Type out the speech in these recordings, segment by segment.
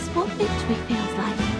is what victory feels like.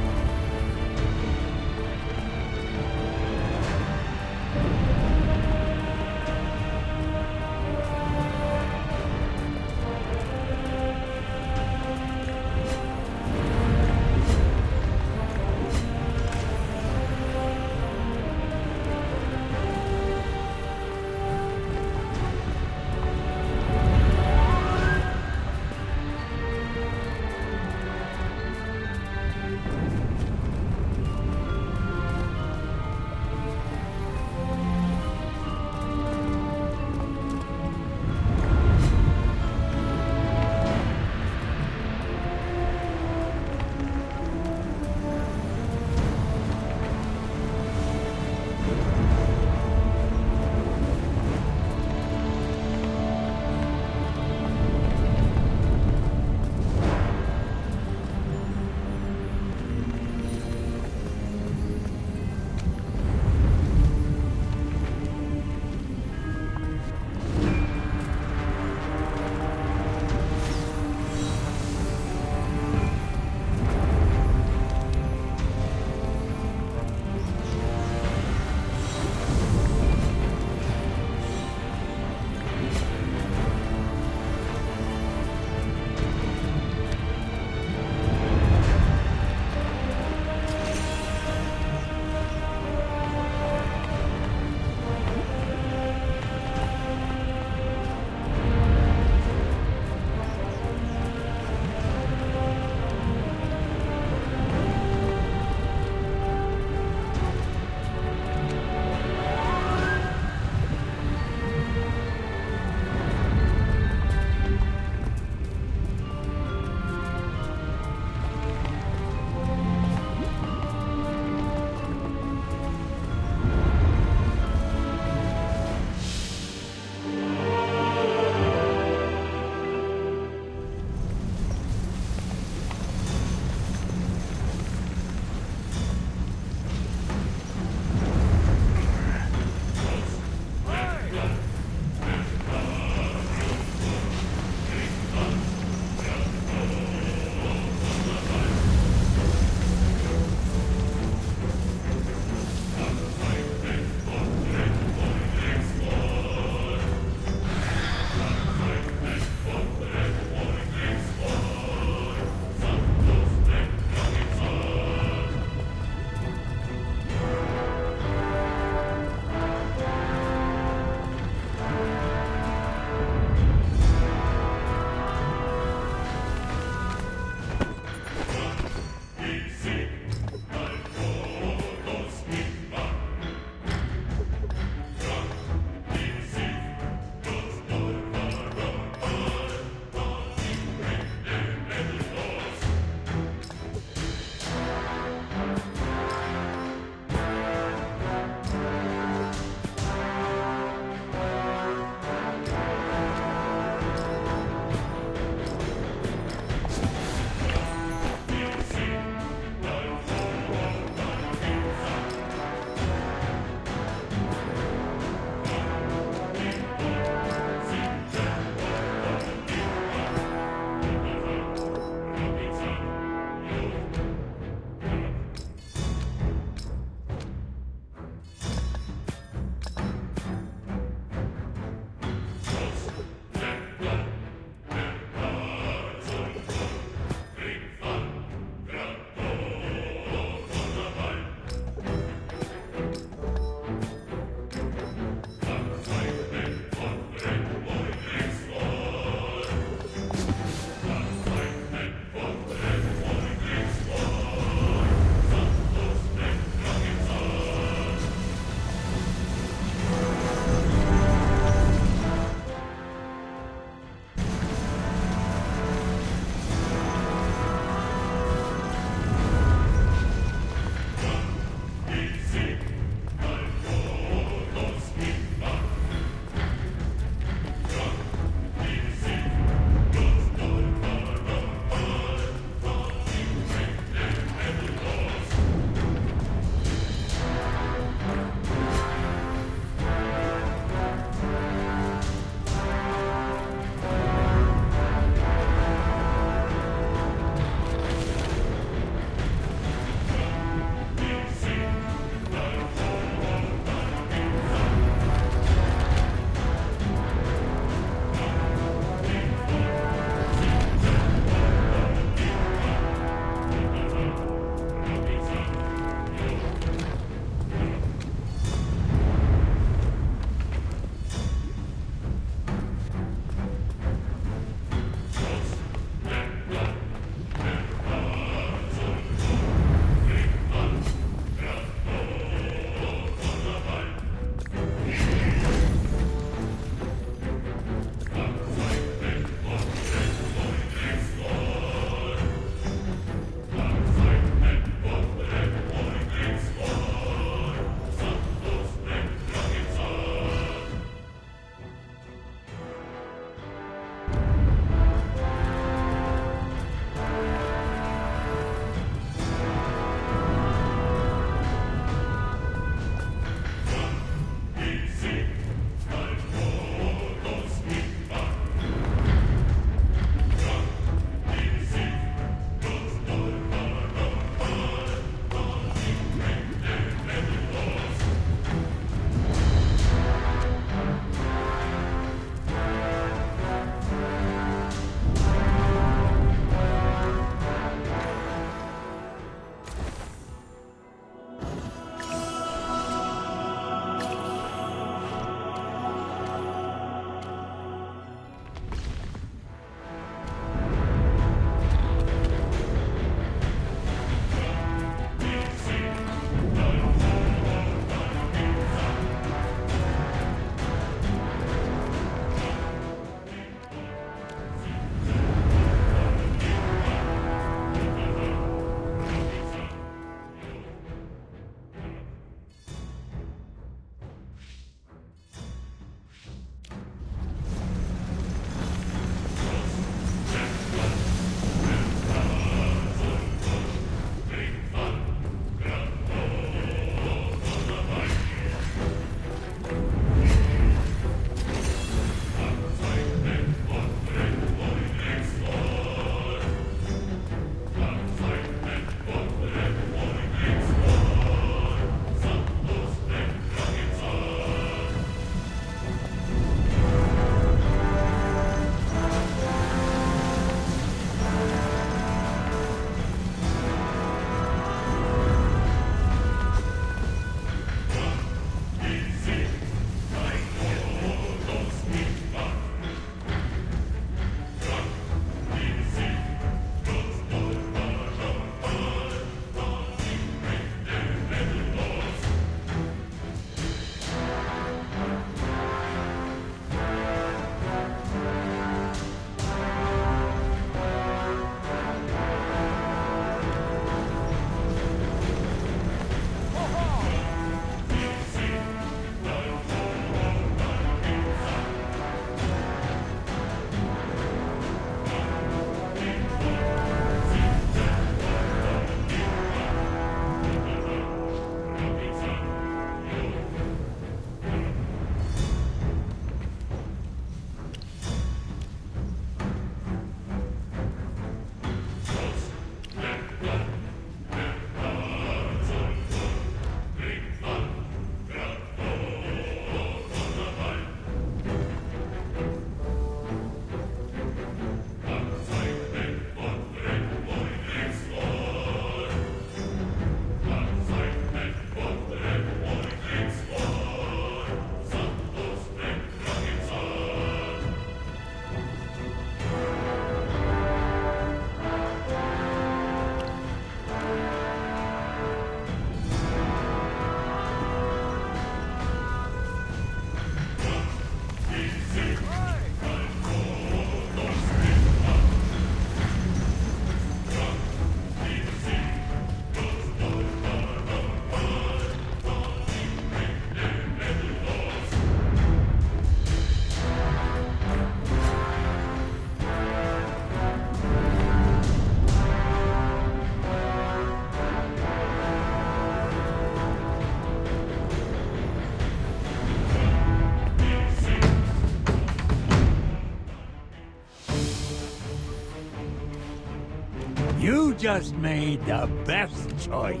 You just made the best choice.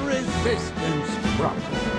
Resistance crumbles.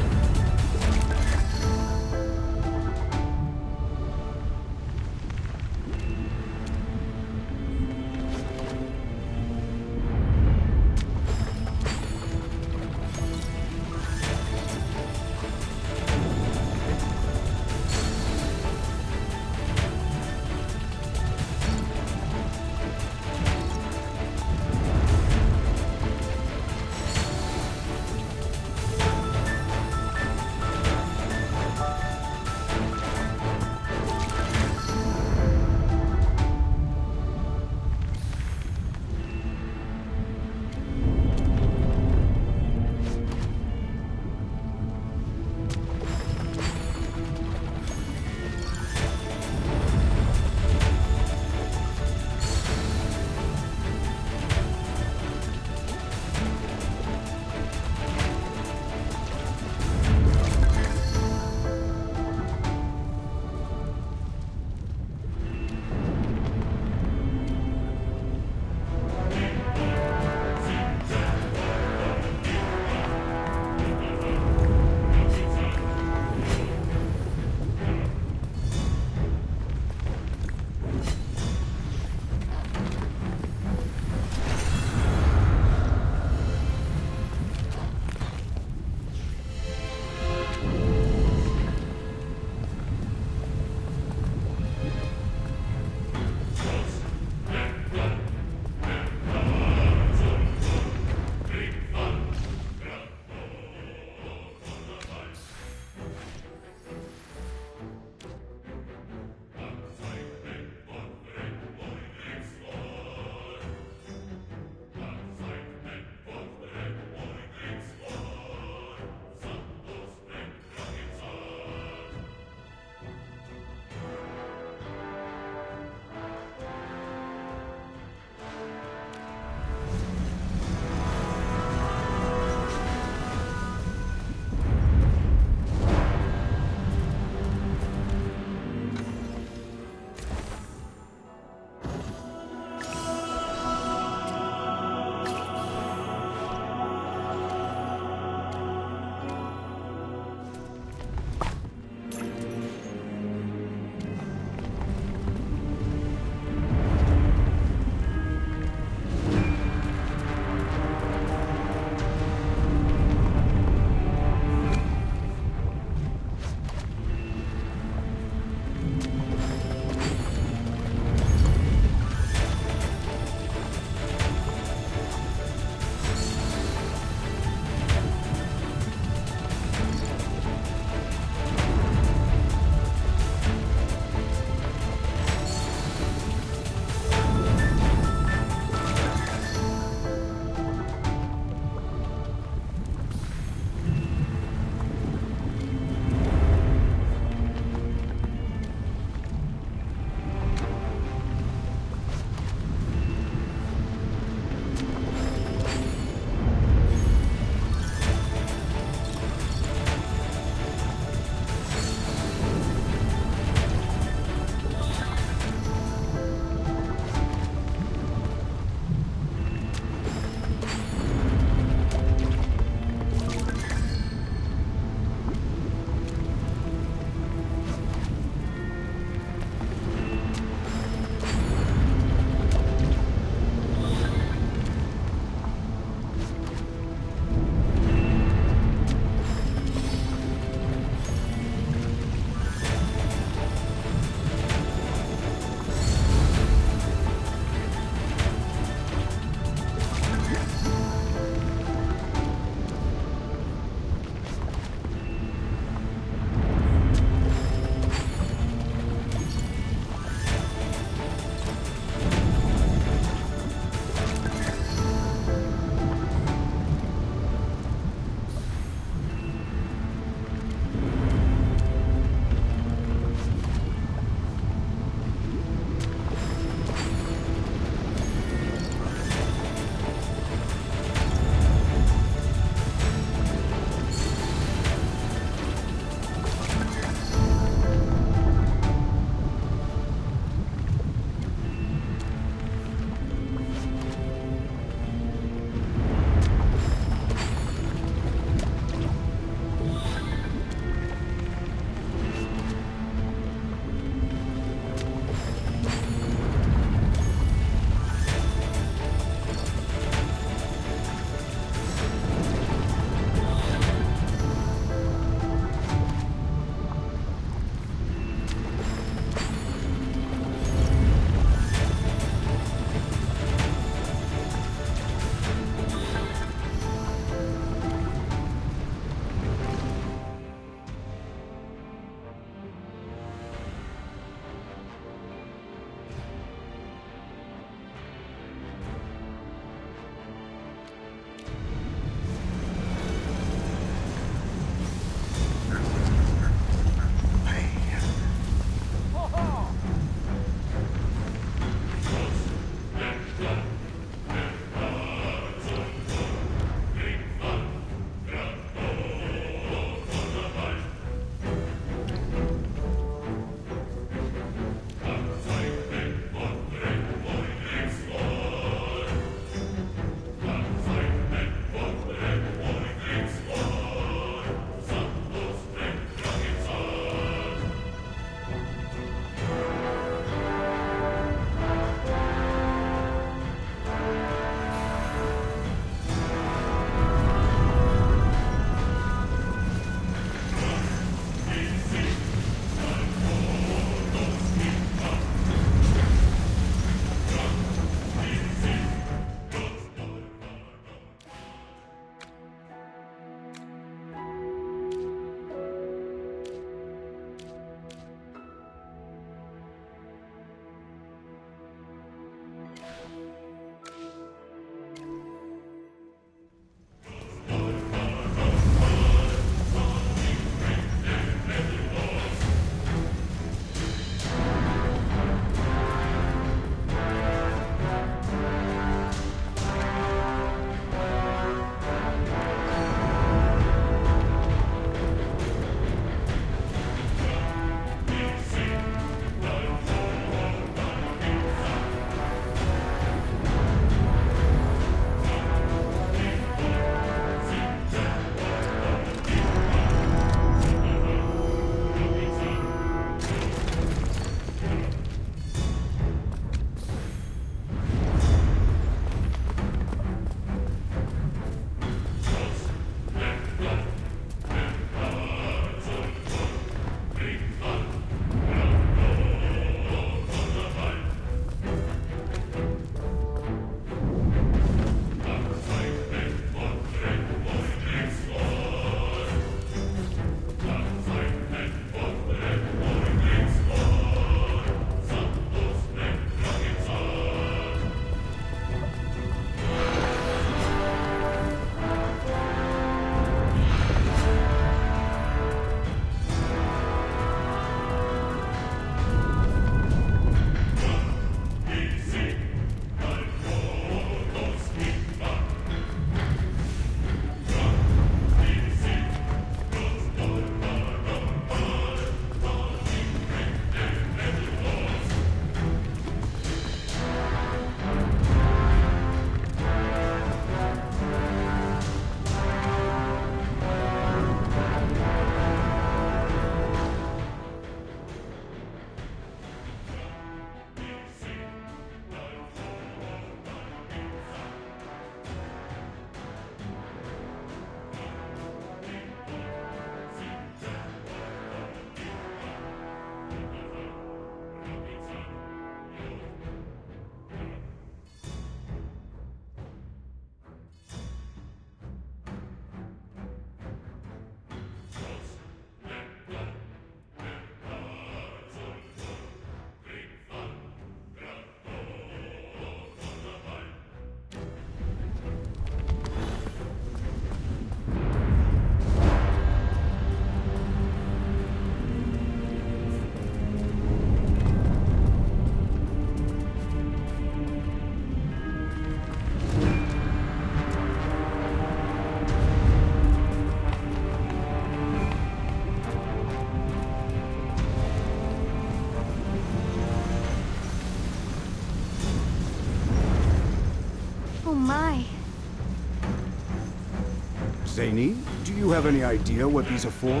Zany, do you have any idea what these are for?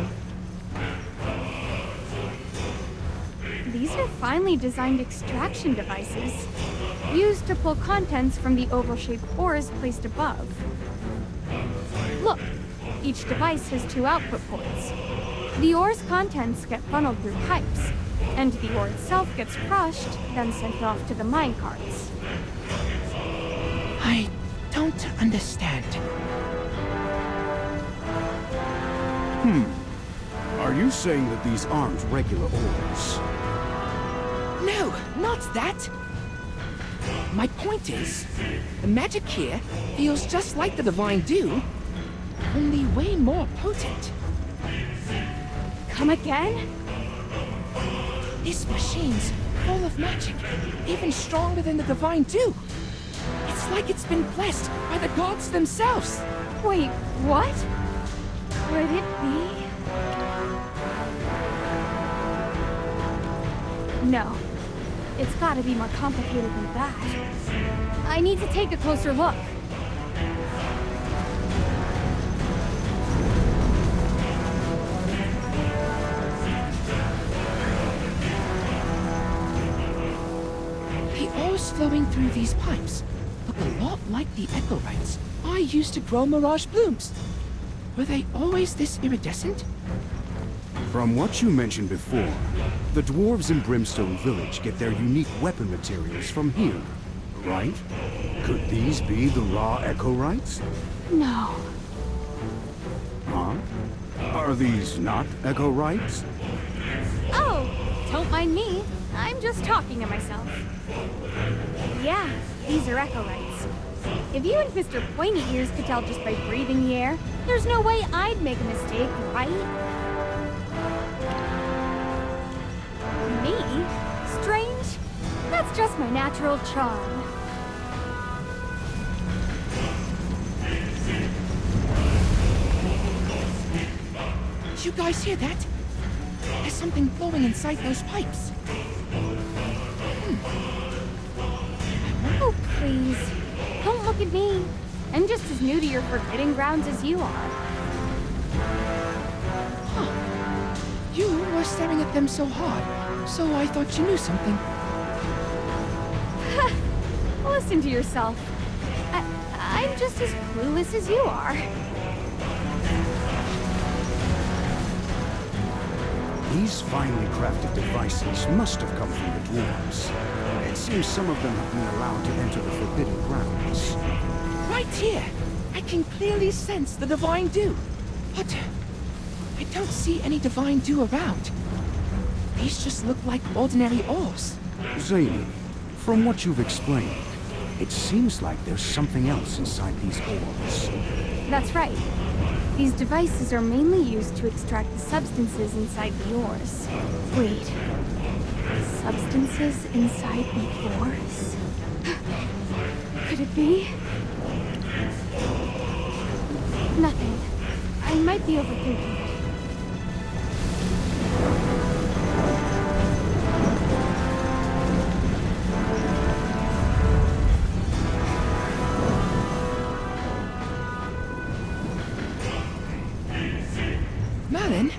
These are finely designed extraction devices, used to pull contents from the oval-shaped ores placed above. Look, each device has 2 output ports. The ore's contents get funneled through pipes, and the ore itself gets crushed, then sent off to the minecarts. I don't understand. Are you saying that these aren't regular ores? No, not that. My point is, the magic here feels just like the Divine Dew, only way more potent. Come again? This machine's full of magic, even stronger than the Divine Dew. It's like it's been blessed by the gods themselves. Wait, what? Could it be? No. It's gotta be more complicated than that. I need to take a closer look. The ore's flowing through these pipes look a lot like the echorites I used to grow mirage blooms. Were they always this iridescent? From what you mentioned before, the dwarves in Brimstone Village get their unique weapon materials from here, right? Could these be the raw echorites? No. Huh? Are these not echorites? Oh, don't mind me. I'm just talking to myself. Yeah, these are echorites. If you and Mr. Pointy Ears could tell just by breathing the air, there's no way I'd make a mistake, right? Me? Strange? That's just my natural charm. You guys hear that? There's something flowing inside those pipes. Oh, please. Don't look at me. I'm just as new to your forbidden grounds as you are. Huh. You were staring at them so hard, so I thought you knew something. Listen to yourself. I'm just as clueless as you are. These finely crafted devices must have come from the dwarves. It seems some of them have been allowed to enter the Forbidden Grounds. Right here! I can clearly sense the Divine Dew. But I don't see any Divine Dew around. These just look like ordinary ores. Zany, from what you've explained, it seems like there's something else inside these ores. That's right. These devices are mainly used to extract the substances inside the ores. Wait. Substances inside the ores? Could it be? Nothing. I might be overthinking it. Malin,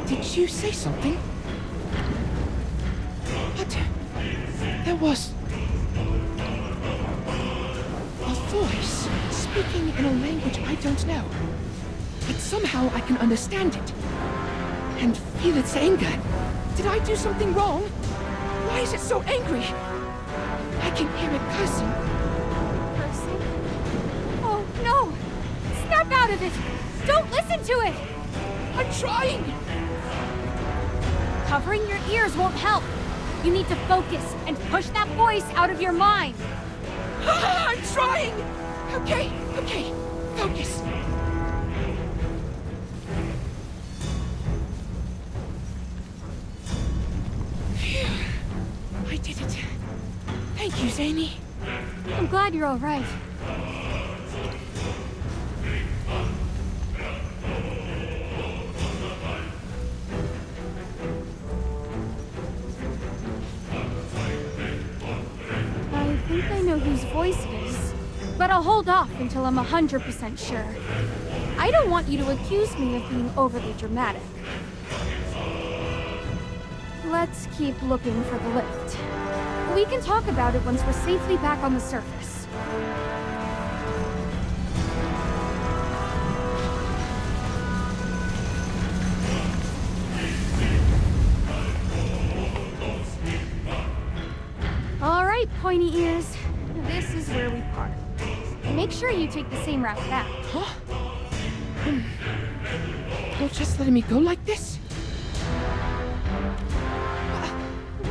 did you say something? What? There was a voice speaking in a language I don't know. But somehow I can understand it. And feel its anger. Did I do something wrong? Why is it so angry? I can hear it cursing. Cursing? Oh, no! Snap out of it! Don't listen to it! I'm trying! Covering your ears won't help. You need to focus and push that voice out of your mind. I'm trying! Okay, focus. Phew. I did it. Thank you, Zany. I'm glad you're all right. I think I know whose voice it is, but I'll hold off until I'm 100% sure. I don't want you to accuse me of being overly dramatic. Let's keep looking for the lift. We can talk about it once we're safely back on the surface. All right, pointy ears. This is where we part. Make sure you take the same route back. Huh? You're just letting me go like this?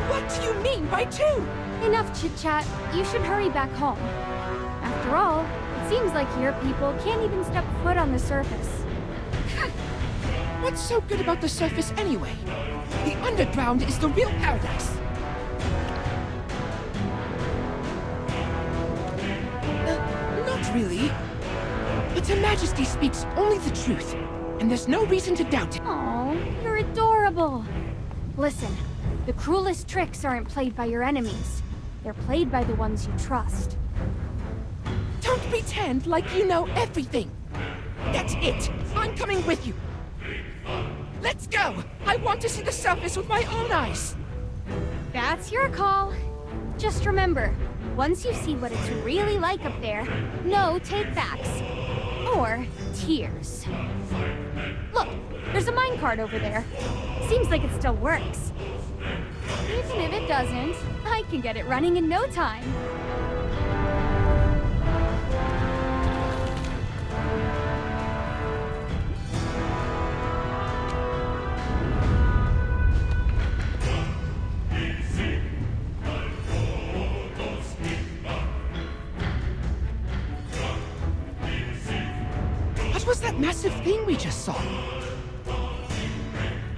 What do you mean by two? Enough chit-chat. You should hurry back home. After all, it seems like your people can't even step foot on the surface. What's so good about the surface anyway? The underground is the real paradise. Not really. But Her Majesty speaks only the truth, and there's no reason to doubt it. Oh, you're adorable. Listen, the cruelest tricks aren't played by your enemies. They're played by the ones you trust. Don't pretend like you know everything. That's it. I'm coming with you. Let's go. I want to see the surface with my own eyes. That's your call. Just remember, once you see what it's really like up there, no take-backs. Or tears. Look, there's a minecart over there. Seems like it still works. Even if it doesn't, I can get it running in no time. What was that massive thing we just saw?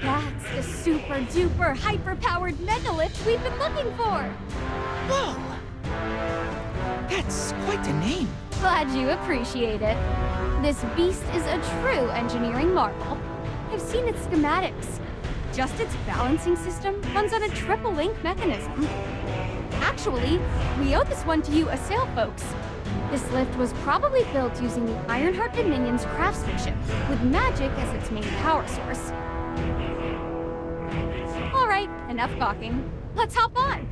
That's the super-duper hyper-powered megalift we've been looking for! Whoa! That's quite a name. Glad you appreciate it. This beast is a true engineering marvel. I've seen its schematics. Just its balancing system runs on a triple-link mechanism. Actually, we owe this one to you Assail folks. This lift was probably built using the Ironheart Dominion's craftsmanship, with magic as its main power source. Alright, enough gawking. Let's hop on!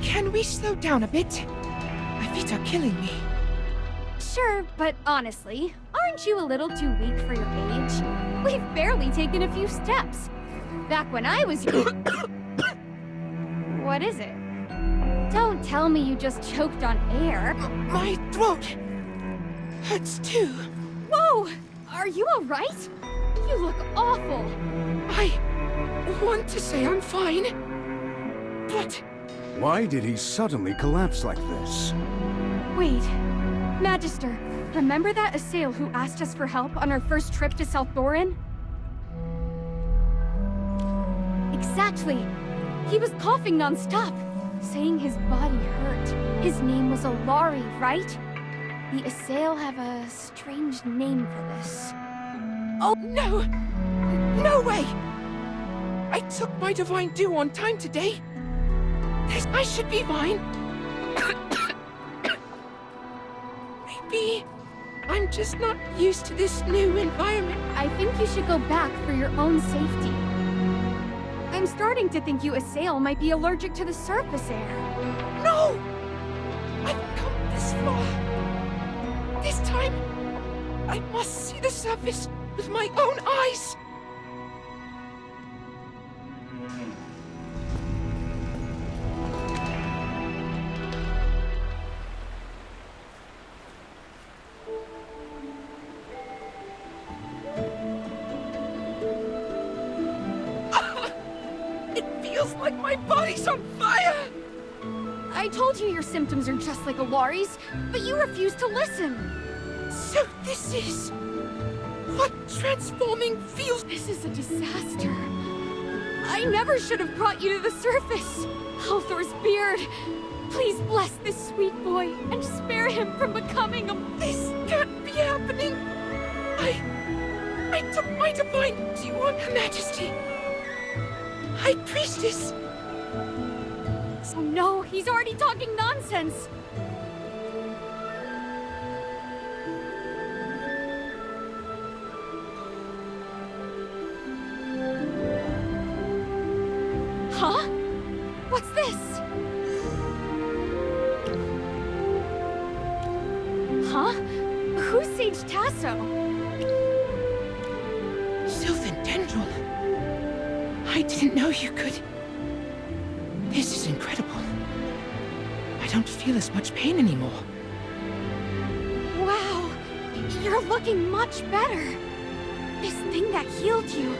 Can we slow down a bit? My feet are killing me. Sure, but honestly, aren't you a little too weak for your age? We've barely taken a few steps. Back when I was What is it? Don't tell me you just choked on air. My throat hurts too. Whoa! Are you alright? You look awful. I want to say I'm fine, but Why did he suddenly collapse like this? Wait. Magister, remember that Assail who asked us for help on our first trip to South Thorin? Exactly. He was coughing non-stop, saying his body hurt. His name was Alari, right? The Assail have a strange name for this. oh no! No way! I took my divine dew on time today. I should be fine. Maybe I'm just not used to this new environment. I think you should go back for your own safety. I'm starting to think you Assail might be allergic to the surface air. No! I've come this far. This time, I must see the surface with my own eyes. It feels like my body's on fire! I told you your symptoms are just like Alari's, but you refuse to listen. So this is what transforming feels. This is a disaster. I never should have brought you to the surface. Halthor's beard. Please bless this sweet boy and spare him from becoming a... This can't be happening. I took my divine dew on Her Majesty. High Priestess. Oh no, he's already talking nonsense. Huh? What's this? Huh? Who's Sage Tasso? Sylvan Tendril. I didn't know you could. This is incredible. I don't feel as much pain anymore. Wow, you're looking much better. This thing that healed you,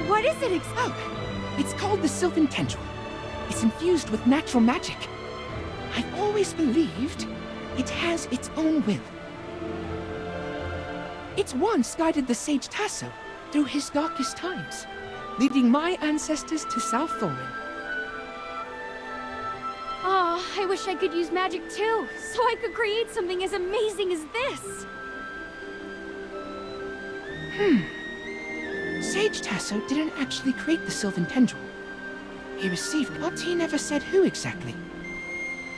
what is it Oh, it's called the Sylvan Tendril. It's infused with natural magic. I've always believed it has its own will. It once guided the Sage Tasso through his darkest times, leading my ancestors to South Thorin. Oh, I wish I could use magic too, so I could create something as amazing as this. Sage Tasso didn't actually create the Sylvan Tendril. He received it, but he never said who exactly.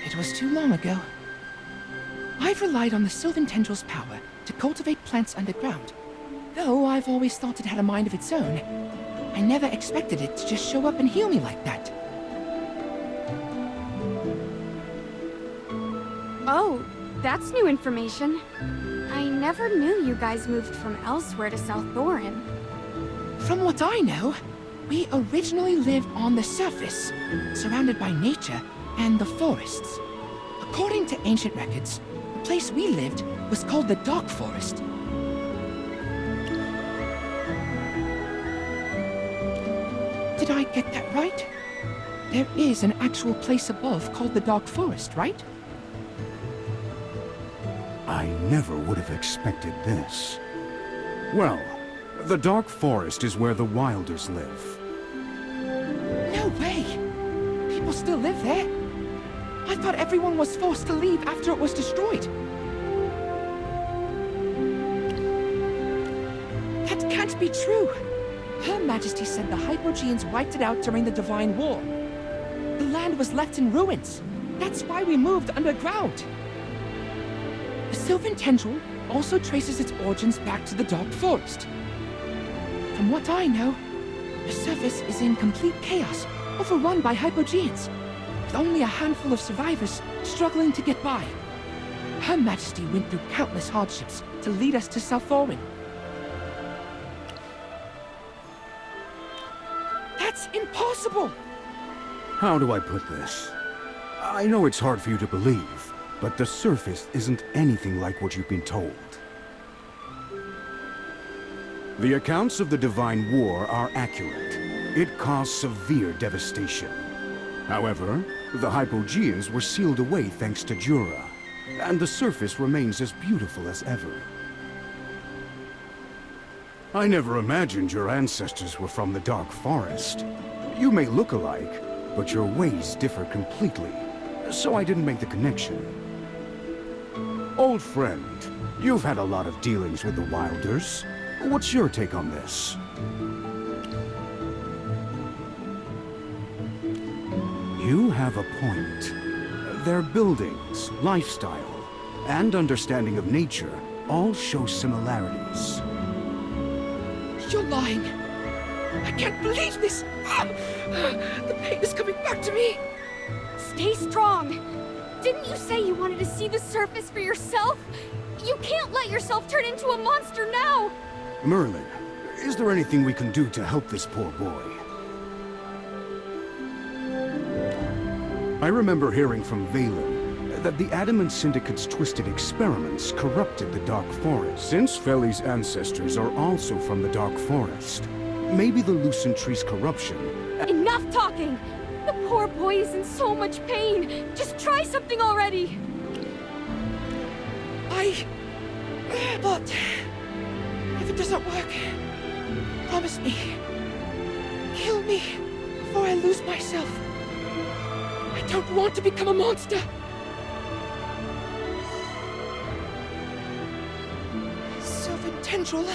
It was too long ago. I've relied on the Sylvan Tendril's power to cultivate plants underground. Though I've always thought it had a mind of its own, I never expected it to just show up and heal me like that. Oh, that's new information. I never knew you guys moved from elsewhere to South Thorin. From what I know, we originally lived on the surface, surrounded by nature and the forests. According to ancient records, the place we lived was called the Dark Forest. Did I get that right? There is an actual place above called the Dark Forest, right? I never would have expected this. Well, the Dark Forest is where the Wilders live. No way! People still live there. I thought everyone was forced to leave after it was destroyed. That can't be true. Her Majesty said the Hypogeans wiped it out during the Divine War. The land was left in ruins. That's why we moved underground. The Sylvan Tendril also traces its origins back to the Dark Forest. From what I know, the surface is in complete chaos, overrun by Hypogeans. only a handful of survivors struggling to get by. Her Majesty went through countless hardships to lead us to Southorin. That's impossible! How do I put this? I know it's hard for you to believe, but the surface isn't anything like what you've been told. The accounts of the Divine War are accurate. It caused severe devastation. However, the Hypogeans were sealed away thanks to Jura, and the surface remains as beautiful as ever. I never imagined your ancestors were from the Dark Forest. You may look alike, but your ways differ completely, so I didn't make the connection. Old friend, you've had a lot of dealings with the Wilders. What's your take on this? You have a point. Their buildings, lifestyle, and understanding of nature all show similarities. You're lying. I can't believe this. The pain is coming back to me. Stay strong. Didn't you say you wanted to see the surface for yourself? You can't let yourself turn into a monster now! Merlin, is there anything we can do to help this poor boy? I remember hearing from Valen that the Adamant Syndicate's twisted experiments corrupted the Dark Forest. Since Feli's ancestors are also from the Dark Forest, maybe the Lucent Tree's corruption... Enough talking! The poor boy is in so much pain! Just try something already! But... if it doesn't work, promise me. Kill me before I lose myself. I don't want to become a monster! Sylvan Tendril,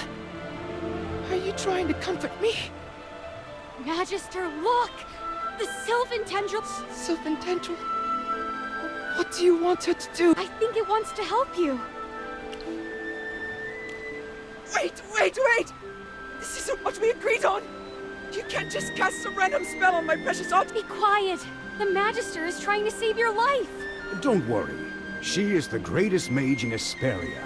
are you trying to comfort me? Magister, look! The Sylvan Tendril... Sylvan Tendril? What do you want her to do? I think it wants to help you. Wait! This isn't what we agreed on! You can't just cast some random spell on my precious art! Be quiet! The Magister is trying to save your life! Don't worry. She is the greatest mage in Hesperia.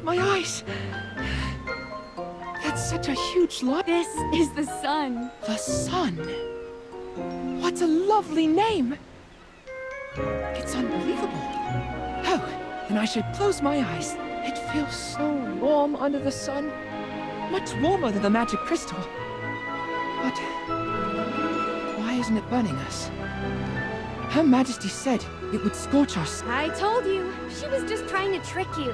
My eyes! That's such a huge light. This is the sun. The sun? What a lovely name! It's unbelievable. Oh, then I should close my eyes. It feels so warm under the sun. Much warmer than the magic crystal. But why isn't it burning us? Her Majesty said it would scorch us. I told you. She was just trying to trick you.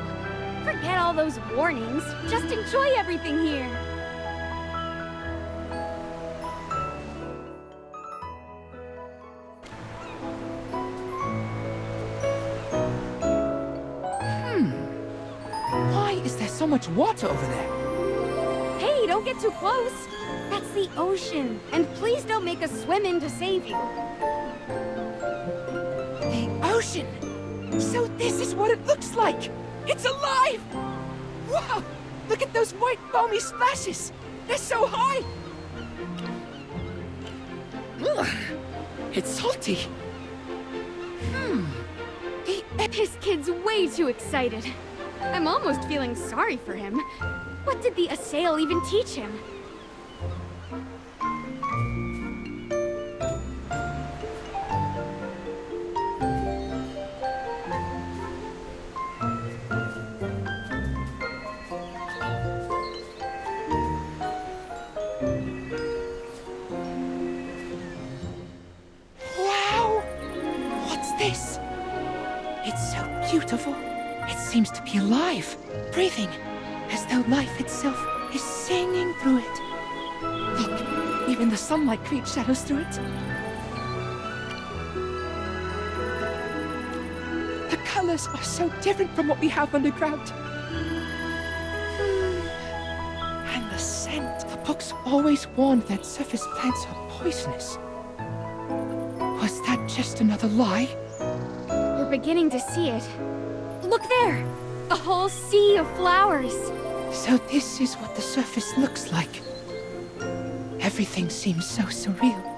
Forget all those warnings. Just enjoy everything here. Why is there so much water over there? Hey, don't get too close. That's the ocean. And please don't make us swim in to save you. The ocean! So this is what it looks like! It's alive! Wow! Look at those white foamy splashes! They're so high! Ugh, it's salty. This kid's way too excited. I'm almost feeling sorry for him. What did the assail even teach him? Wow! What's this? It's so beautiful. It seems to be alive, breathing, as though life itself is singing through it. Look, even the sunlight creates shadows through it. The colors are so different from what we have underground. And the scent. The books always warned that surface plants are poisonous. Was that just another lie? We're beginning to see it. Look there! A whole sea of flowers. So this is what the surface looks like. Everything seems so surreal.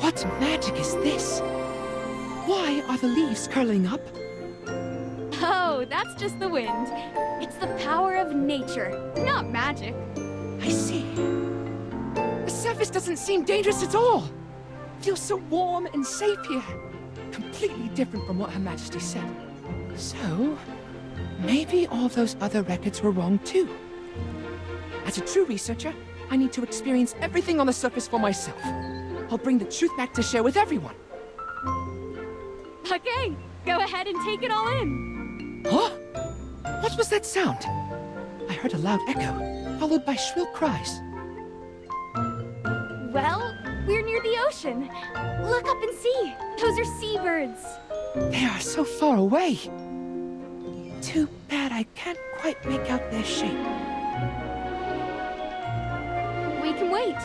What magic is this? Why are the leaves curling up? Oh, that's just the wind. It's the power of nature, not magic. I see. The surface doesn't seem dangerous at all. Feels so warm and safe here. Completely different from what Her Majesty said. So, maybe all those other records were wrong too. As a true researcher, I need to experience everything on the surface for myself. I'll bring the truth back to share with everyone. Okay, go ahead and take it all in. Huh? What was that sound? I heard a loud echo, followed by shrill cries. Well, we're near the ocean. Look up and see. Those are seabirds. They are so far away. Too bad I can't quite make out their shape. We can wait.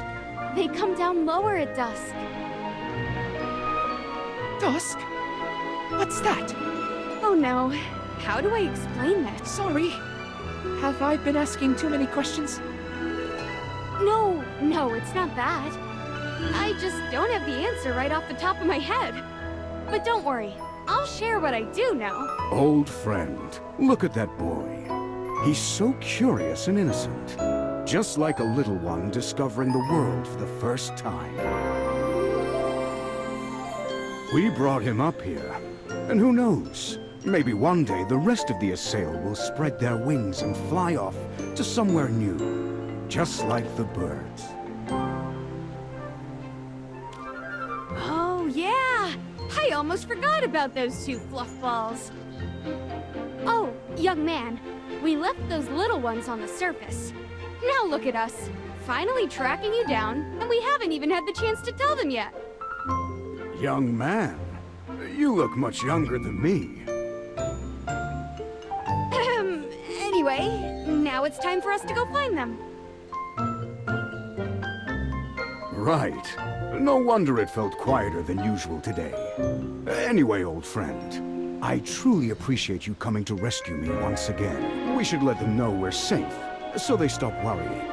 They come down lower at dusk. Dusk? What's that? Oh no. How do I explain that? Sorry. Have I been asking too many questions? No, it's not that. I just don't have the answer right off the top of my head. But don't worry, I'll share what I do know. Old friend, look at that boy. He's so curious and innocent. Just like a little one discovering the world for the first time. We brought him up here. And who knows? Maybe one day the rest of the Assail will spread their wings and fly off to somewhere new. Just like the birds. Oh yeah! I almost forgot about those two fluff balls. Oh, young man, we left those little ones on the surface. Now look at us, finally tracking you down, and we haven't even had the chance to tell them yet. Young man, you look much younger than me. Anyway, now it's time for us to go find them. Right. No wonder it felt quieter than usual today. Anyway, old friend, I truly appreciate you coming to rescue me once again. We should let them know we're safe, so they stop worrying.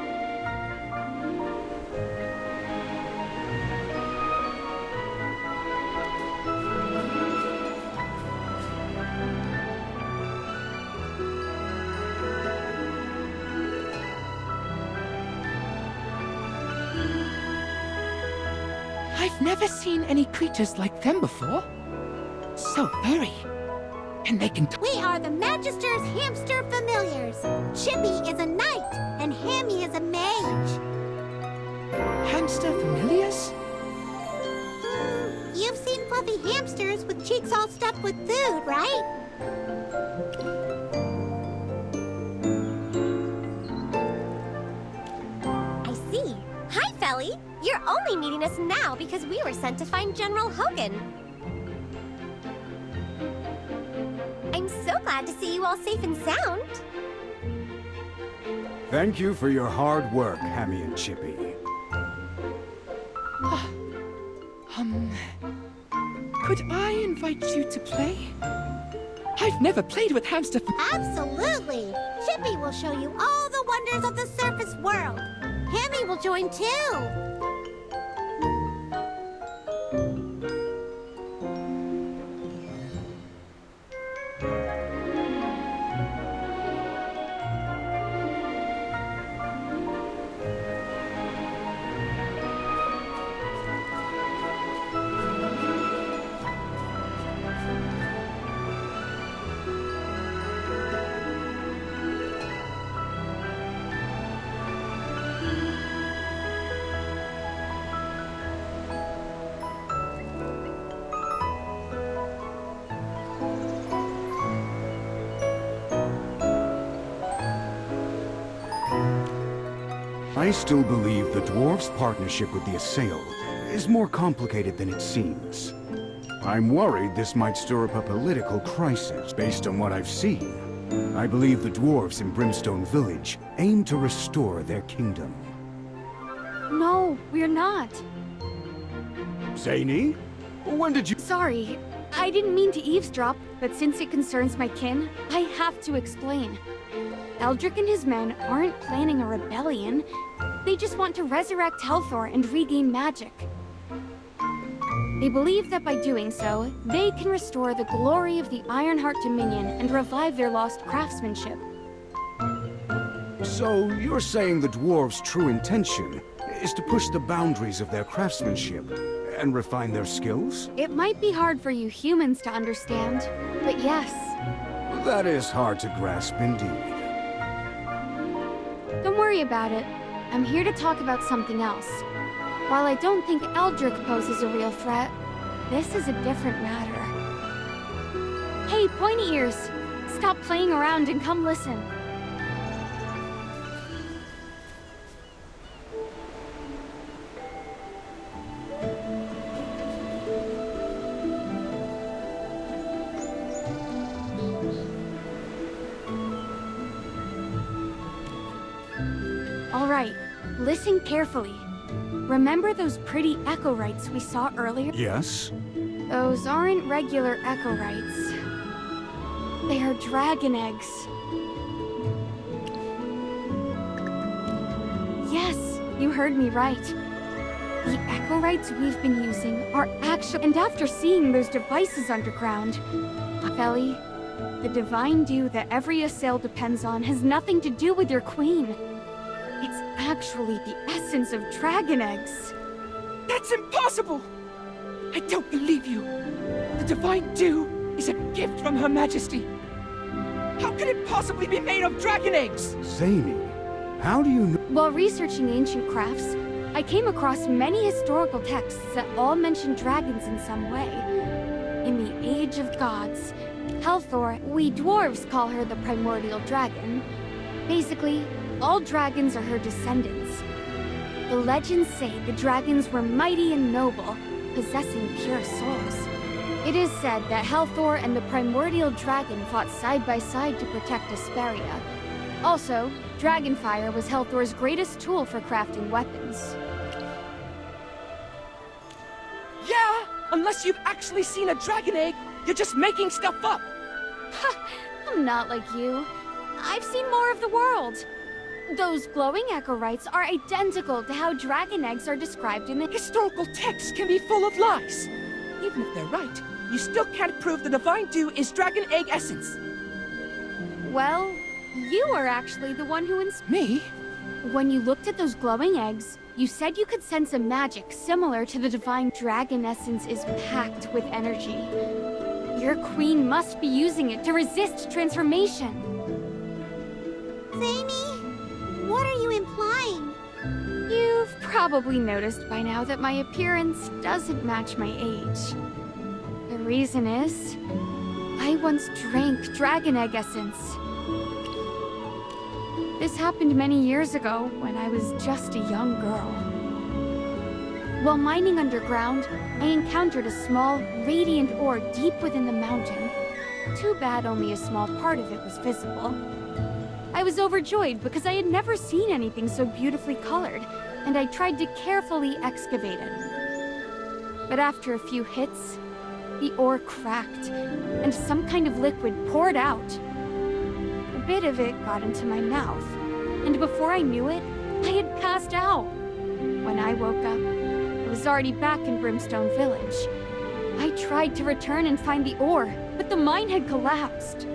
I've never seen any creatures like them before. So very. And they can We are the Magister's Hamster Familiars. Chippy is a knight, and Hammy is a mage. hamster familiars? You've seen fluffy hamsters with cheeks all stuffed with food, right? I see. Hi, Felly. You're only meeting us now because we were sent to find General Hogan. I'm so glad to see you all safe and sound. Thank you for your hard work, Hammy and Chippy. Could I invite you to play? I've never played with hamster. Absolutely! Chippy will show you all the wonders of the surface world. Hammy will join too. I still believe the dwarves' partnership with the Assail is more complicated than it seems. I'm worried this might stir up a political crisis based on what I've seen. I believe the dwarves in Brimstone Village aim to restore their kingdom. No, we're not. Zany? When did you— Sorry, I didn't mean to eavesdrop, but since it concerns my kin, I have to explain. Eldrick and his men aren't planning a rebellion. They just want to resurrect Helthor and regain magic. They believe that by doing so, they can restore the glory of the Ironheart Dominion and revive their lost craftsmanship. So you're saying the dwarves' true intention is to push the boundaries of their craftsmanship and refine their skills? It might be hard for you humans to understand, but yes. That is hard to grasp indeed. Don't worry about it. I'm here to talk about something else. While I don't think Eldrick poses a real threat, this is a different matter. Hey, pointy ears! Stop playing around and come listen. All right, listen carefully. Remember those pretty Echorites we saw earlier? Yes? Those aren't regular Echorites. They are dragon eggs. Yes, you heard me right. The Echorites we've been using are actually— And after seeing those devices underground, Felly, the divine dew that every Assail depends on has nothing to do with your queen. It's actually the essence of dragon eggs. That's impossible! I don't believe you. The Divine Dew is a gift from Her Majesty. How could it possibly be made of dragon eggs? Zany, how do you know— While researching ancient crafts, I came across many historical texts that all mention dragons in some way. In the Age of Gods, Helthor, we dwarves call her the primordial dragon. Basically, all dragons are her descendants. The legends say the dragons were mighty and noble, possessing pure souls. It is said that Helthor and the primordial dragon fought side by side to protect Asperia. Also, dragonfire was Helthor's greatest tool for crafting weapons. Yeah, unless you've actually seen a dragon egg, you're just making stuff up. Ha! I'm not like you. I've seen more of the world. Those glowing Echorites are identical to how dragon eggs are described in the— Historical texts can be full of lies. Even if they're right, you still can't prove the Divine Dew is dragon egg essence. Well, you are actually the one who Me? When you looked at those glowing eggs, you said you could sense a magic similar to the divine dragon essence is packed with energy. Your queen must be using it to resist transformation. Zany, what are you implying? You've probably noticed by now that my appearance doesn't match my age. The reason is, I once drank dragon egg essence. This happened many years ago when I was just a young girl. While mining underground, I encountered a small, radiant ore deep within the mountain. Too bad only a small part of it was visible. I was overjoyed because I had never seen anything so beautifully colored, and I tried to carefully excavate it. But after a few hits, the ore cracked, and some kind of liquid poured out. A bit of it got into my mouth, and before I knew it, I had passed out. When I woke up, I was already back in Brimstone Village. I tried to return and find the ore, but the mine had collapsed.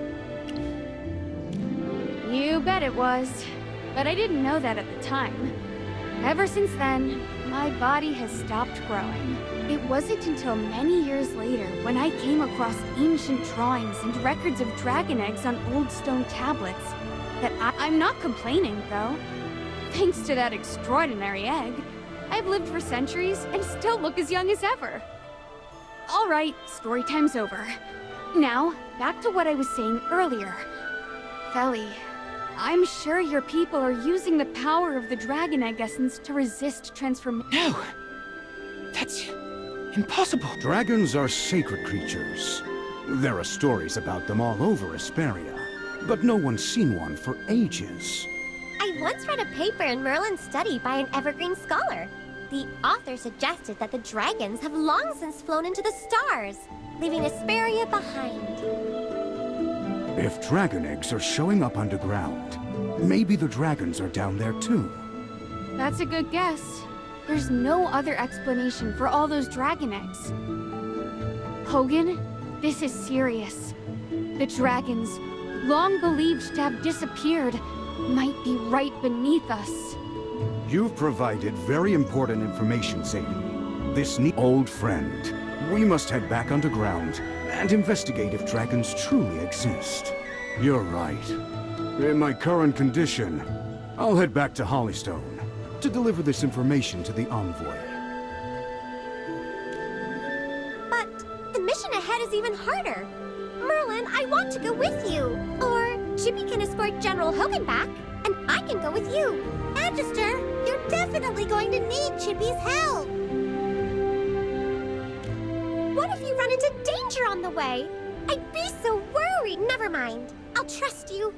You bet it was. But I didn't know that at the time. Ever since then, my body has stopped growing. It wasn't until many years later when I came across ancient drawings and records of dragon eggs on old stone tablets that I'm not complaining, though. Thanks to that extraordinary egg, I've lived for centuries and still look as young as ever. All right, story time's over. Now, back to what I was saying earlier. Feli, I'm sure your people are using the power of the dragon egg essence to resist transformation. No! That's impossible. Dragons are sacred creatures. There are stories about them all over Asperia, but no one's seen one for ages. I once read a paper in Merlin's study by an evergreen scholar. The author suggested that the dragons have long since flown into the stars, leaving Asperia behind. If dragon eggs are showing up underground, maybe the dragons are down there too. That's a good guess. There's no other explanation for all those dragon eggs. Hogan, this is serious. The dragons, long believed to have disappeared, might be right beneath us. You've provided very important information, Sadie. This old friend. We must head back underground and investigate if dragons truly exist. You're right. In my current condition, I'll head back to Hollystone to deliver this information to the envoy. But the mission ahead is even harder. Merlin, I want to go with you. Or Chippy can escort General Hogan back, and I can go with you. Magister, you're definitely going to need Chippy's help. What if you run into danger on the way? I'd be so worried. Never mind. I'll trust you.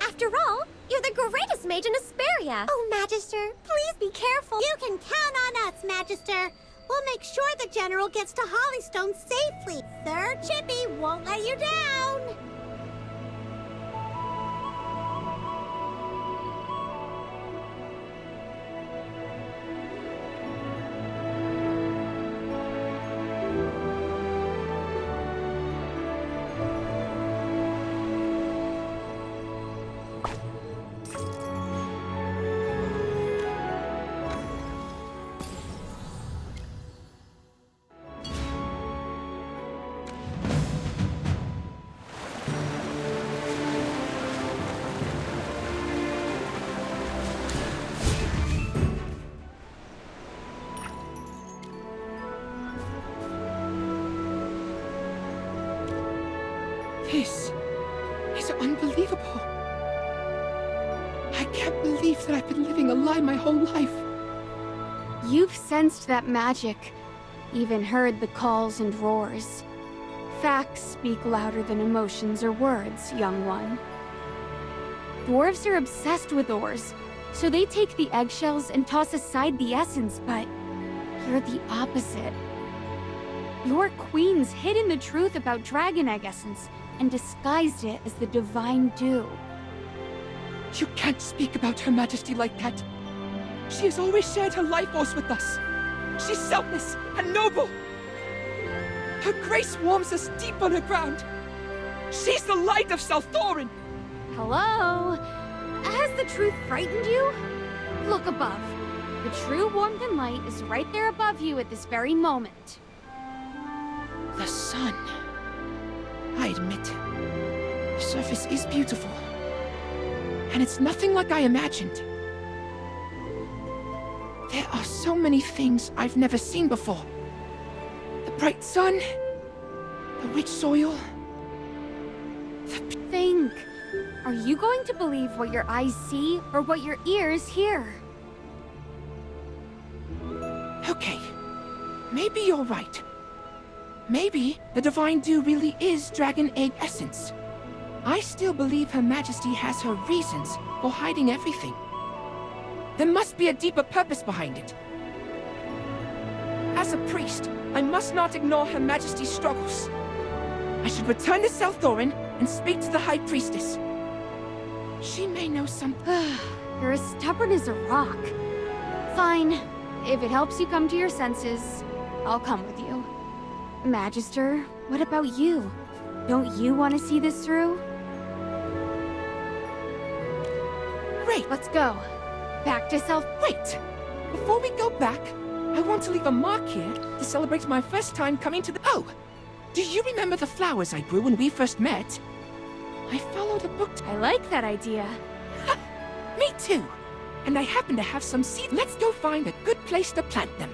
After all, you're the greatest mage in Asperia. Oh, Magister, please be careful. You can count on us, Magister. We'll make sure the General gets to Hollystone safely. Sir Chippy won't let you down. This is unbelievable. I can't believe that I've been living a lie my whole life. You've sensed that magic, even heard the calls and roars. Facts speak louder than emotions or words, young one. Dwarves are obsessed with ores, so they take the eggshells and toss aside the essence, but you're the opposite. Your queen's hidden the truth about dragon egg essence and disguised it as the divine dew. You can't speak about Her Majesty like that. She has always shared her life force with us. She's selfless and noble. Her grace warms us deep underground. She's the light of Southdoran. Hello? Has the truth frightened you? Look above. The true warmth and light is right there above you at this very moment. The sun. I admit, the surface is beautiful. And it's nothing like I imagined. There are so many things I've never seen before. The bright sun, the rich soil, Think. Are you going to believe what your eyes see or what your ears hear? Okay, Maybe you're right. Maybe the Divine Dew really is Dragon Egg essence. I still believe Her Majesty has her reasons for hiding everything. There must be a deeper purpose behind it. As a priest, I must not ignore Her Majesty's struggles. I should return to South Thorin and speak to the High Priestess. She may know something. You're as stubborn as a rock. Fine. If it helps you come to your senses, I'll come with you. Magister, what about you? Don't you want to see this through? Great. Let's go. Back to South... Wait! Before we go back, I want to leave a mark here to celebrate my first time coming to the... Oh! Do you remember the flowers I grew when we first met? I followed a book... I like that idea. Me too! And I happen to have some seed. Let's go find a good place to plant them.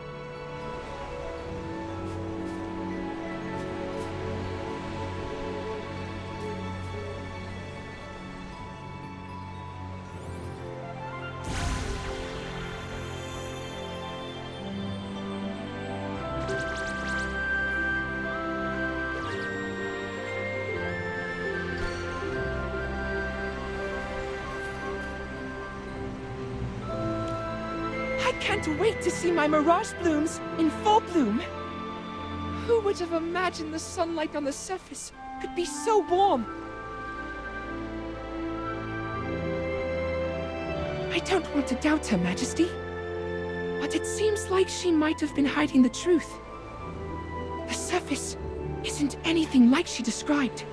I can't wait to see my mirage blooms in full bloom. Who would have imagined the sunlight on the surface could be so warm? I don't want to doubt Her Majesty, but it seems like she might have been hiding the truth. The surface isn't anything like she described.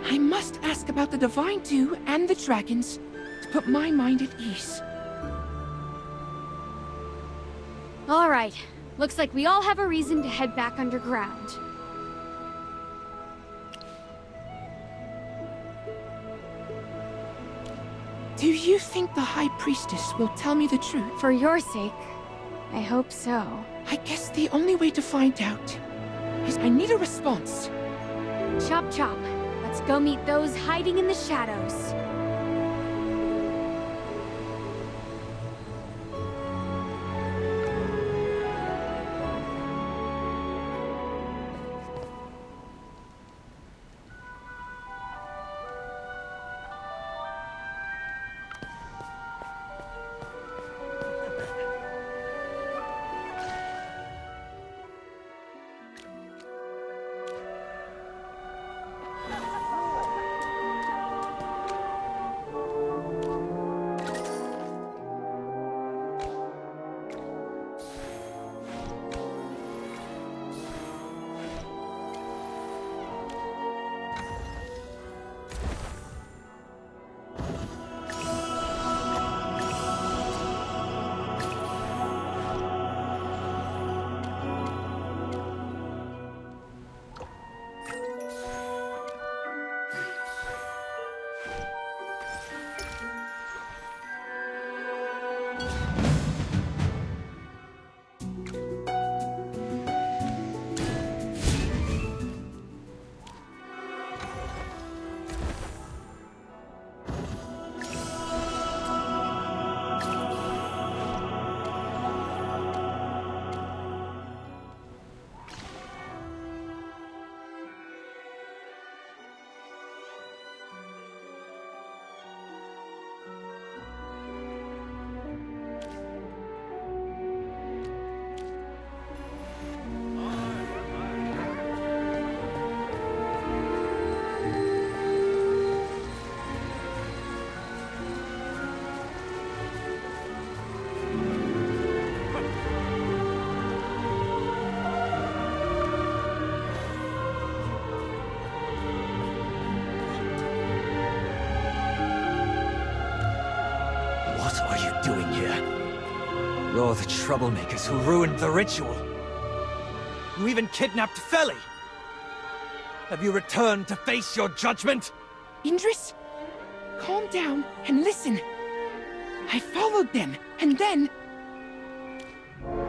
I must ask about the Divine Dew and the dragons to put my mind at ease. All right. Looks like we all have a reason to head back underground. Do you think the High Priestess will tell me the truth? For your sake, I hope so. I guess the only way to find out is I need a response. Chop chop. Let's go meet those hiding in the shadows. What are you doing here? You're the troublemakers who ruined the ritual. You even kidnapped Feli. Have you returned to face your judgment? Indris, calm down and listen. I followed them, and then...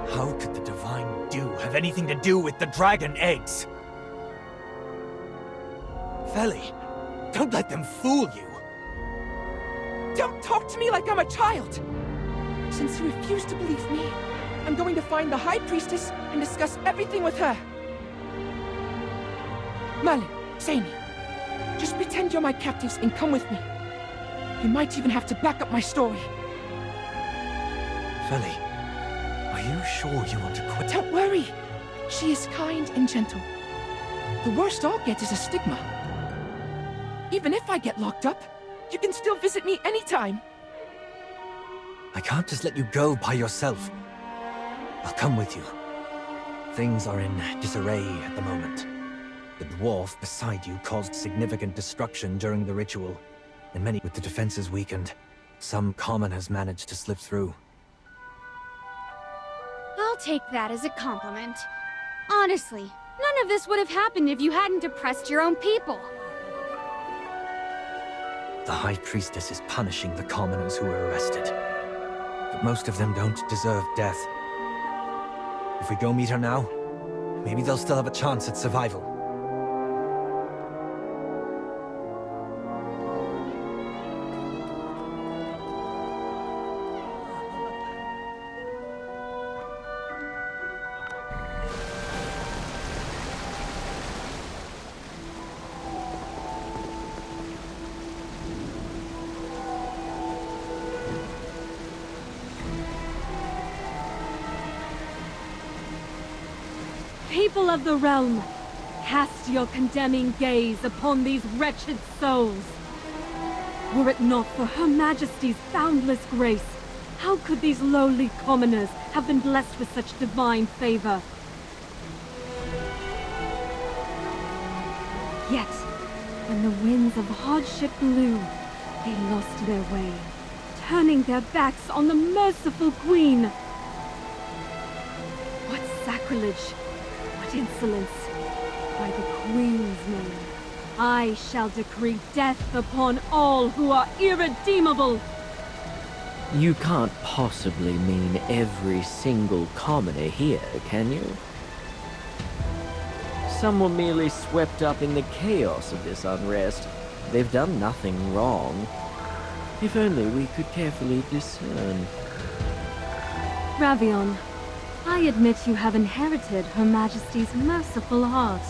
How could the Divine Dew have anything to do with the dragon eggs? Feli, don't let them fool you. Don't talk to me like I'm a child! Since you refuse to believe me, I'm going to find the High Priestess and discuss everything with her. Merlin, Zany, just pretend you're my captives and come with me. You might even have to back up my story. Feli, are you sure you want to quit? Don't worry. She is kind and gentle. The worst I'll get is a stigma. Even if I get locked up, you can still visit me anytime. I can't just let you go by yourself. I'll come with you. Things are in disarray at the moment. The dwarf beside you caused significant destruction during the ritual, and many with the defenses weakened. Some commoners managed to slip through. I'll take that as a compliment. Honestly, none of this would have happened if you hadn't oppressed your own people. The High Priestess is punishing the commoners who were arrested. But most of them don't deserve death. If we go meet her now, maybe they'll still have a chance at survival. People of the realm, cast your condemning gaze upon these wretched souls. Were it not for Her Majesty's boundless grace, how could these lowly commoners have been blessed with such divine favor? Yet, when the winds of hardship blew, they lost their way, turning their backs on the merciful Queen. What sacrilege! Insolence. By the Queen's name, I shall decree death upon all who are irredeemable. You can't possibly mean every single commoner here, can you? Some were merely swept up in the chaos of this unrest. They've done nothing wrong. If only we could carefully discern. Ravion, I admit you have inherited Her Majesty's merciful heart.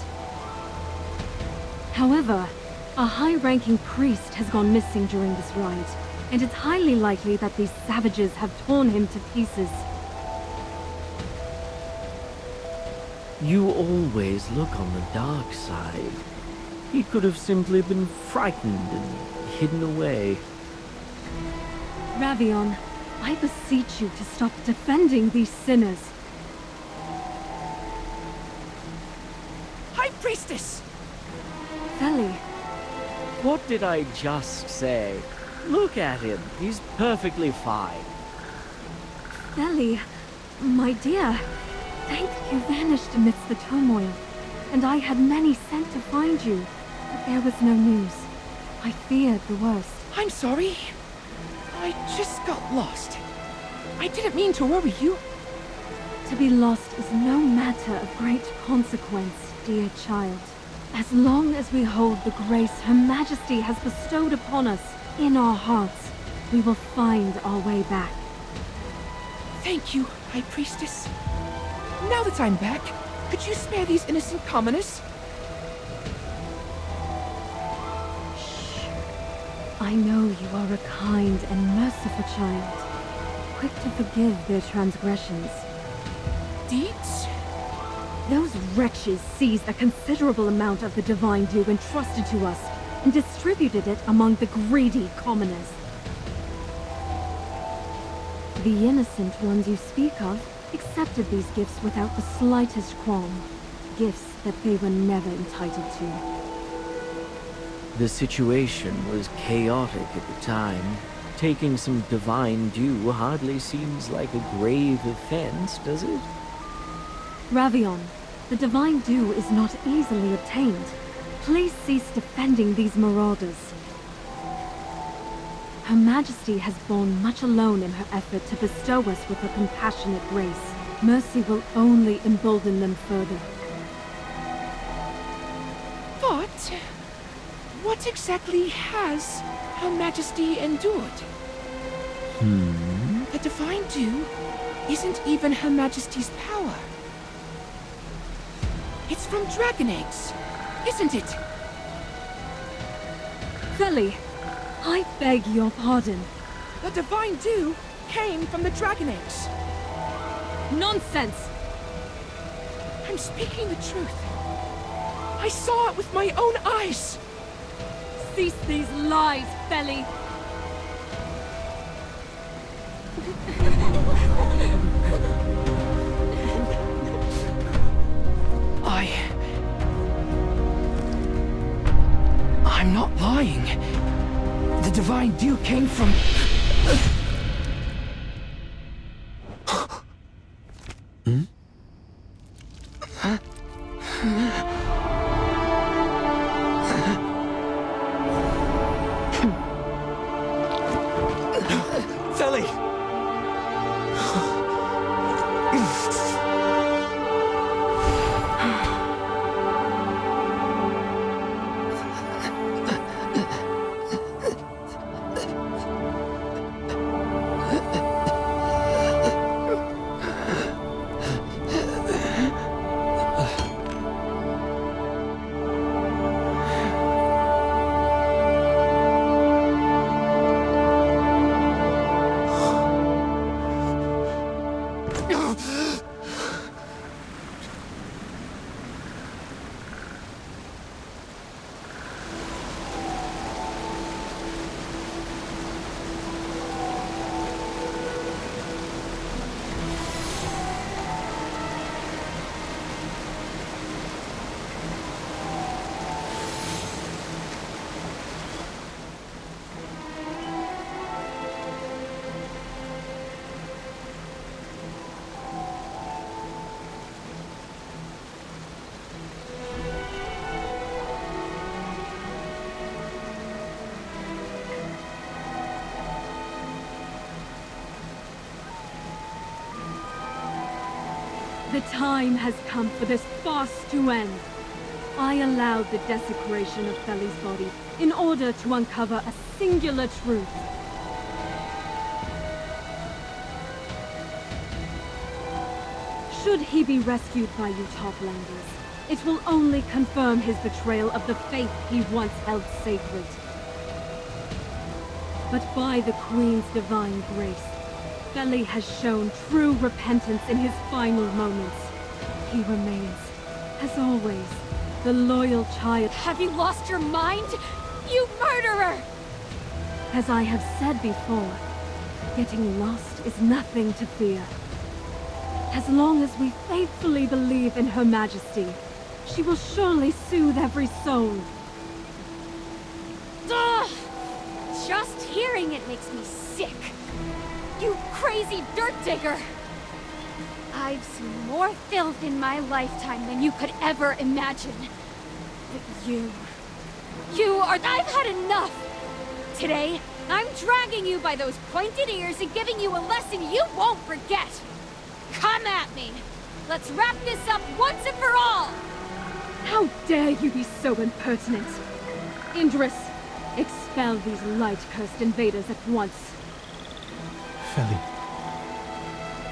However, a high-ranking priest has gone missing during this rite, and it's highly likely that these savages have torn him to pieces. You always look on the dark side. He could have simply been frightened and hidden away. Ravion, I beseech you to stop defending these sinners. High Priestess! Feli, What did I just say? Look at him. He's perfectly fine. Feli, my dear, you vanished amidst the turmoil, and I had many sent to find you, but there was no news. I feared the worst. I'm sorry. I just got lost. I didn't mean to worry you. To be lost is no matter of great consequence, dear child. As long as we hold the grace Her Majesty has bestowed upon us in our hearts, we will find our way back. Thank you, High Priestess. Now that I'm back, could you spare these innocent commoners? I know you are a kind and merciful child, quick to forgive their transgressions. Deeds? Those wretches seized a considerable amount of the divine due entrusted to us and distributed it among the greedy commoners. The innocent ones you speak of accepted these gifts without the slightest qualm, gifts that they were never entitled to. The situation was chaotic at the time. Taking some divine due hardly seems like a grave offense, does it? Ravion, the divine due is not easily obtained. Please cease defending these marauders. Her Majesty has borne much alone in her effort to bestow us with her compassionate grace. Mercy will only embolden them further. But what exactly has Her Majesty endured? The divine due isn't even Her Majesty's power. It's from dragon eggs, isn't it? Feli, I beg your pardon. The divine dew came from the dragon eggs. Nonsense! I'm speaking the truth. I saw it with my own eyes. Cease these lies, Feli! I'm not lying. The divine dew came from... Feli! The time has come for this farce to end. I allowed the desecration of Feli's body in order to uncover a singular truth. Should he be rescued by you Toplanders, it will only confirm his betrayal of the faith he once held sacred. But by the Queen's divine grace, Feli has shown true repentance in his final moments. He remains, as always, the loyal child. Have you lost your mind? You murderer! As I have said before, getting lost is nothing to fear. As long as we faithfully believe in Her Majesty, she will surely soothe every soul. Ugh! Just hearing it makes me sick. You crazy dirt digger! I've seen more filth in my lifetime than you could ever imagine. But you are... I've had enough! Today, I'm dragging you by those pointed ears and giving you a lesson you won't forget! Come at me! Let's wrap this up once and for all! How dare you be so impertinent! Indris, expel these light-cursed invaders at once. Feli.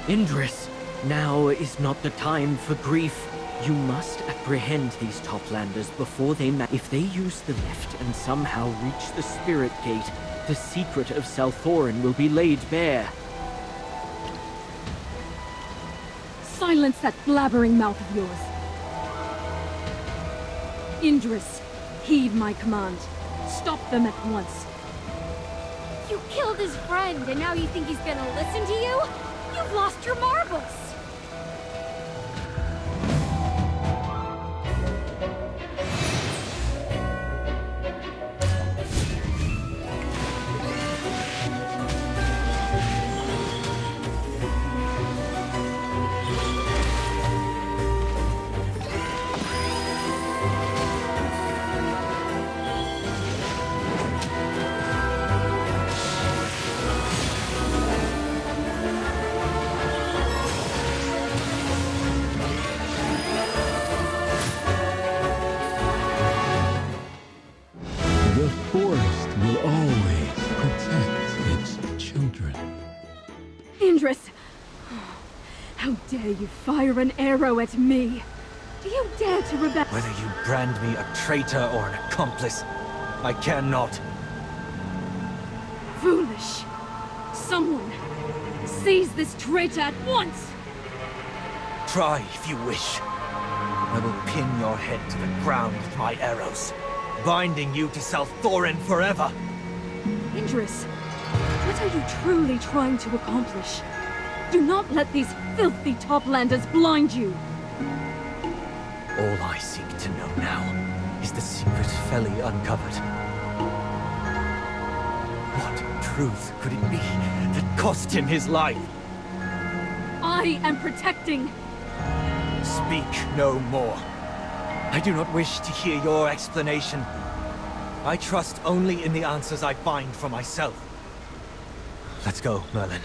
Indris, now is not the time for grief. You must apprehend these Toplanders before they if they use the lift and somehow reach the Spirit Gate, the secret of Salthorin will be laid bare. Silence that blabbering mouth of yours. Indris, heed my command. Stop them at once. You killed his friend, and now you think he's gonna listen to you? You've lost your marbles! You fire an arrow at me. Do you dare to rebel? Whether you brand me a traitor or an accomplice, I care not. Foolish. Someone, seize this traitor at once! Try if you wish. I will pin your head to the ground with my arrows, binding you to Thorin forever. Indris, what are you truly trying to accomplish? Do not let these filthy Toplanders blind you! All I seek to know now is the secret Feli uncovered. What truth could it be that cost him his life? I am protecting... Speak no more. I do not wish to hear your explanation. I trust only in the answers I find for myself. Let's go, Merlin.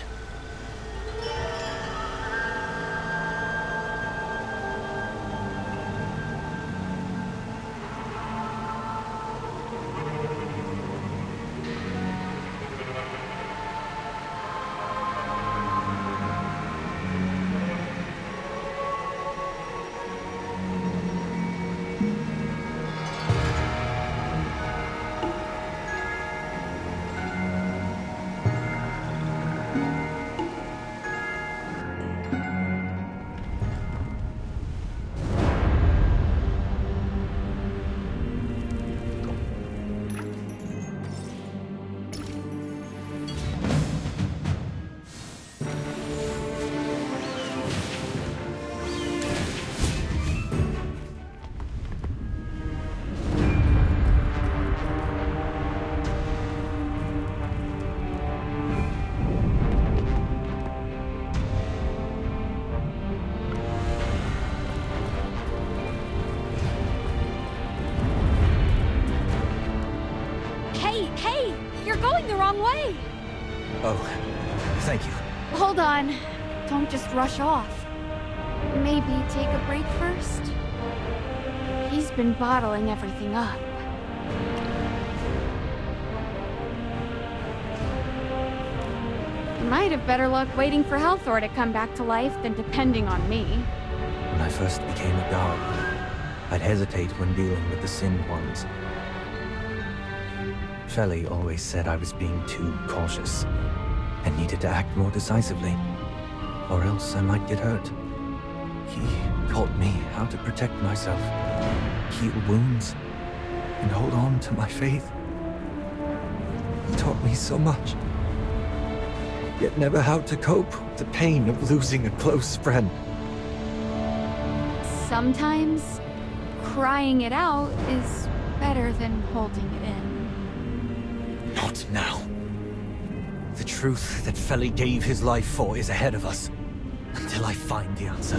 Hey! You're going the wrong way! Oh, thank you. Hold on. Don't just rush off. Maybe take a break first? He's been bottling everything up. You might have better luck waiting for Helthor to come back to life than depending on me. When I first became a god, I'd hesitate when dealing with the Sin Ones. Feli always said I was being too cautious, and needed to act more decisively, or else I might get hurt. He taught me how to protect myself, heal wounds, and hold on to my faith. He taught me so much, yet never how to cope with the pain of losing a close friend. Sometimes, crying it out is better than holding it in. Not now. The truth that Feli gave his life for is ahead of us. Until I find the answer,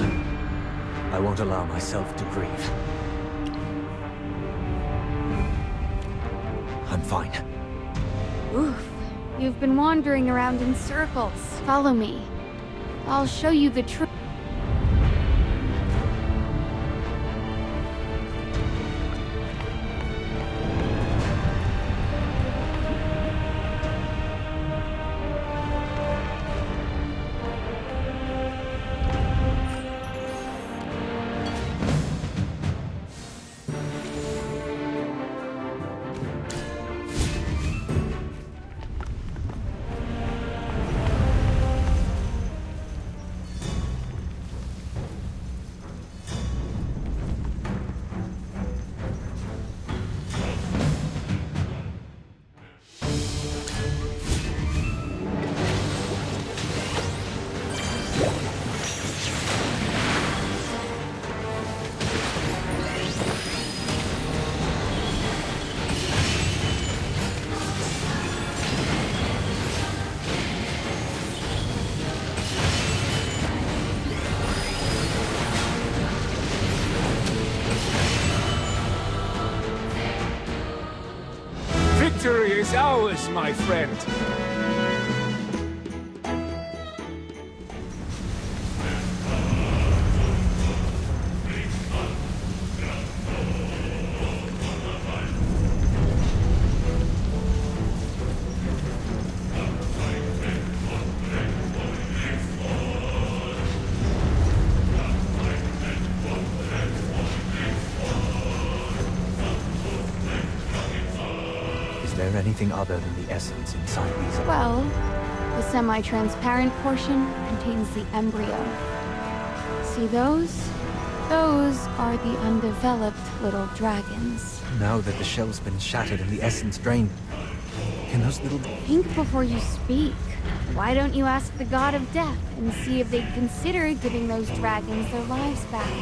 I won't allow myself to grieve. I'm fine. Oof. You've been wandering around in circles. Follow me. I'll show you the truth. Victory is ours, my friend. there anything other than the essence inside these? Well, the semi-transparent portion contains the embryo. See those? Those are the undeveloped little dragons. Now that the shell's been shattered and the essence drained, can those little... Think before you speak. Why don't you ask the god of death and see if they'd consider giving those dragons their lives back?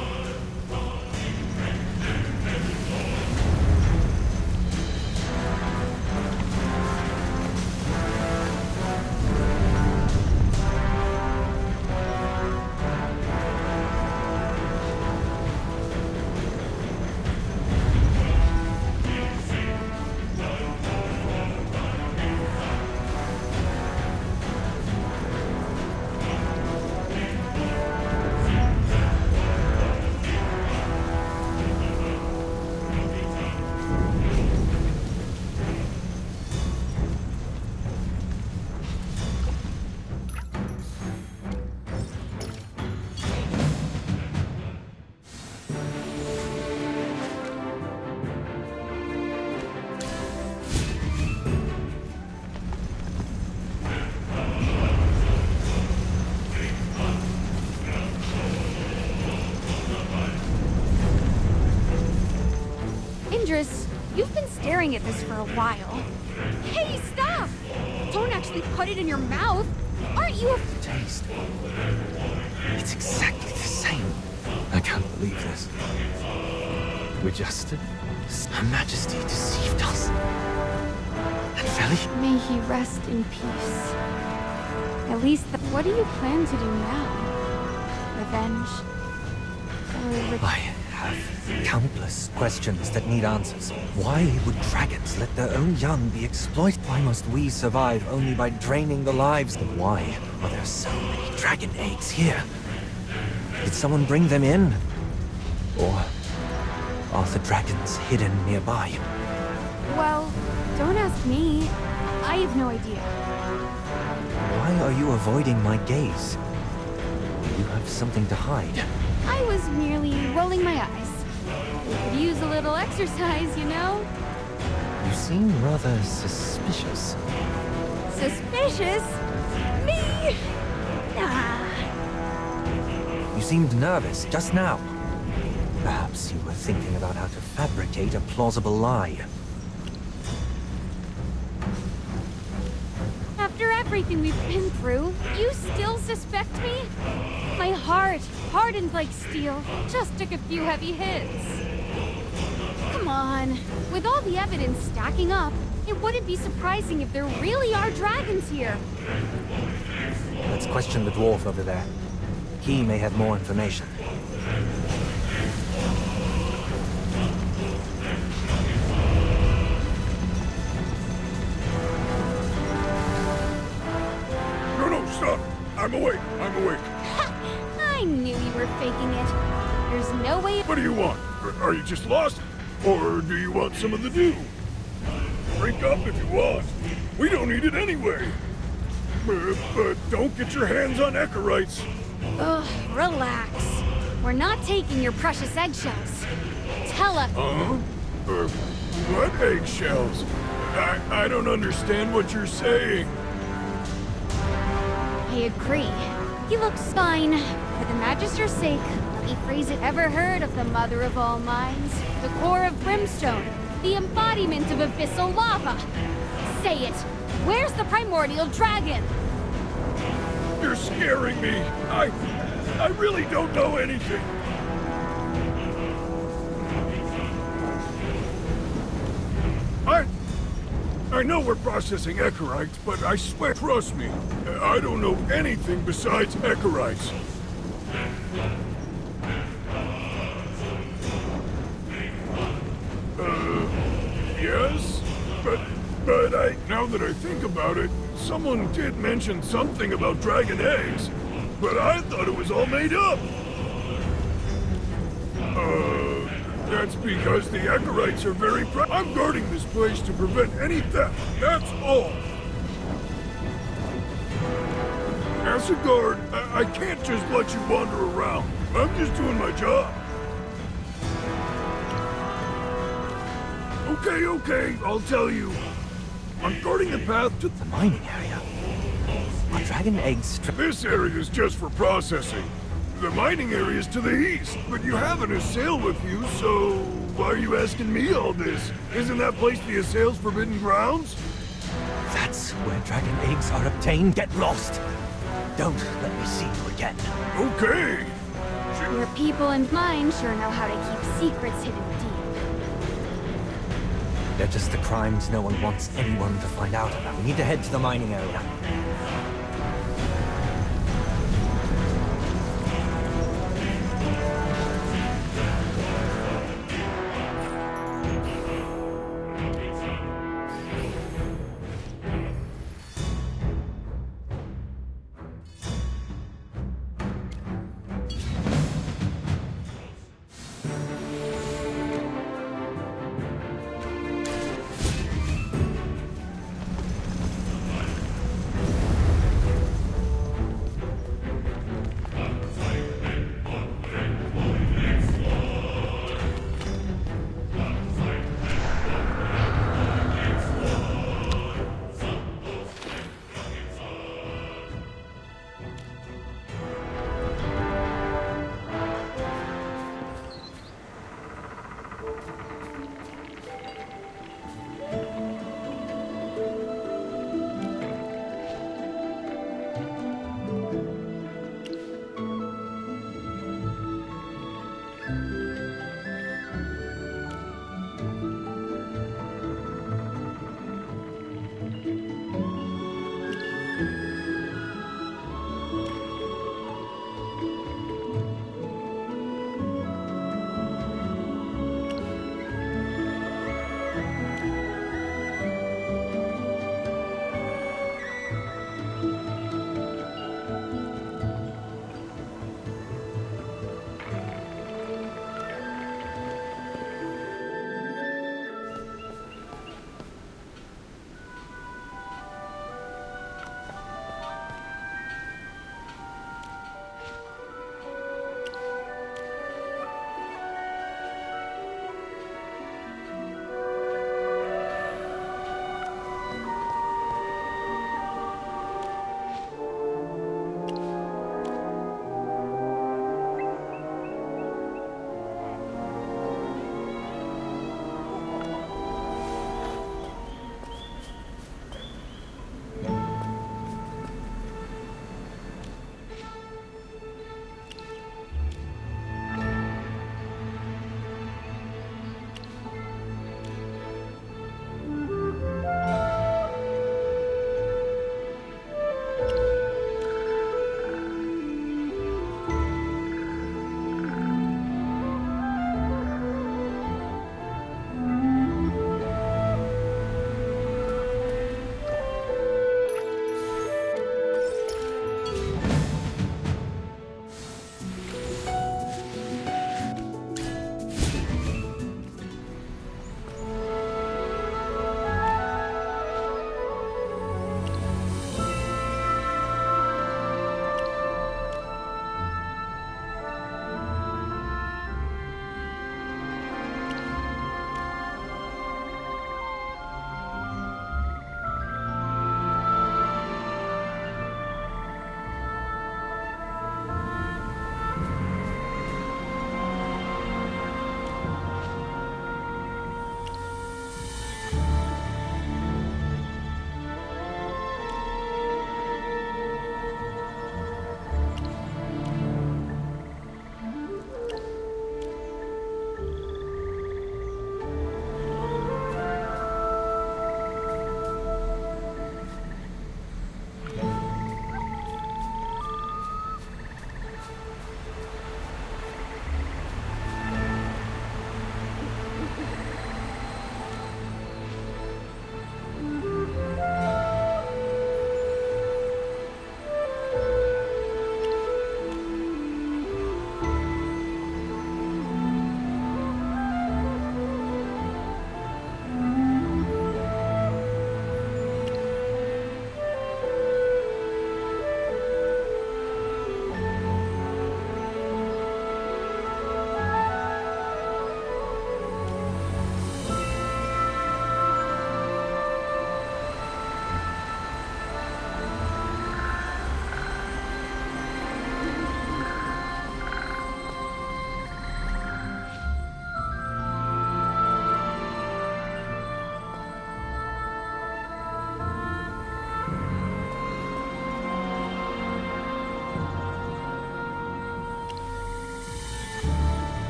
You've been staring at this for a while. Hey, stop! Don't actually put it in your mouth! Aren't you a... taste? It's exactly the same. I can't believe this. We're just... Her Majesty deceived us. And Feli? May he rest in peace. At least, what do you plan to do now? Revenge? Or I have countless questions that need answers. Why would dragons let their own young be exploited? Why must we survive only by draining the lives? And why are there so many dragon eggs here? Did someone bring them in? Or are the dragons hidden nearby? Well, don't ask me. I have no idea. Why are you avoiding my gaze? Do you have something to hide? I was merely rolling my eyes. We could use a little exercise, you know? You seem rather suspicious. Suspicious? Me? Nah. You seemed nervous just now. Perhaps you were thinking about how to fabricate a plausible lie. After everything we've been through, you still suspect me? My heart, hardened like steel, just took a few heavy hits. Come on. With all the evidence stacking up, it wouldn't be surprising if there really are dragons here. Let's question the dwarf over there. He may have more information. No, stop! I'm awake! I knew you were faking it. There's no way... What do you want? Are you just lost? Or do you want some of the dew? Drink up if you want. We don't need it anyway. But don't get your hands on Echorites. Ugh, relax. We're not taking your precious eggshells. Tell us... Huh? What eggshells? I don't understand what you're saying. I agree. He looks fine. For the Magister's sake, let me phrase it. Ever heard of the mother of all minds? The core of brimstone? The embodiment of abyssal lava? Say it! Where's the primordial dragon? You're scaring me. I really don't know anything. I know we're processing Echorites, but I swear, trust me, I don't know anything besides Echorites. Yes? But now that I think about it, someone did mention something about dragon eggs, but I thought it was all made up. That's because the Echorites are very I'm guarding this place to prevent any theft, that's all. As a guard, I can't just let you wander around. I'm just doing my job. Okay, I'll tell you. I'm guarding the path to... The mining area? Are dragon eggs... This area is just for processing. The mining area is to the east, but you have an Assail with you, so why are you asking me all this? Isn't that place the Assail's forbidden grounds? That's where dragon eggs are obtained. Get lost! Don't let me see you again. Okay. Your people and mine sure know how to keep secrets hidden deep. They're just the crimes no one wants anyone to find out about. We need to head to the mining area.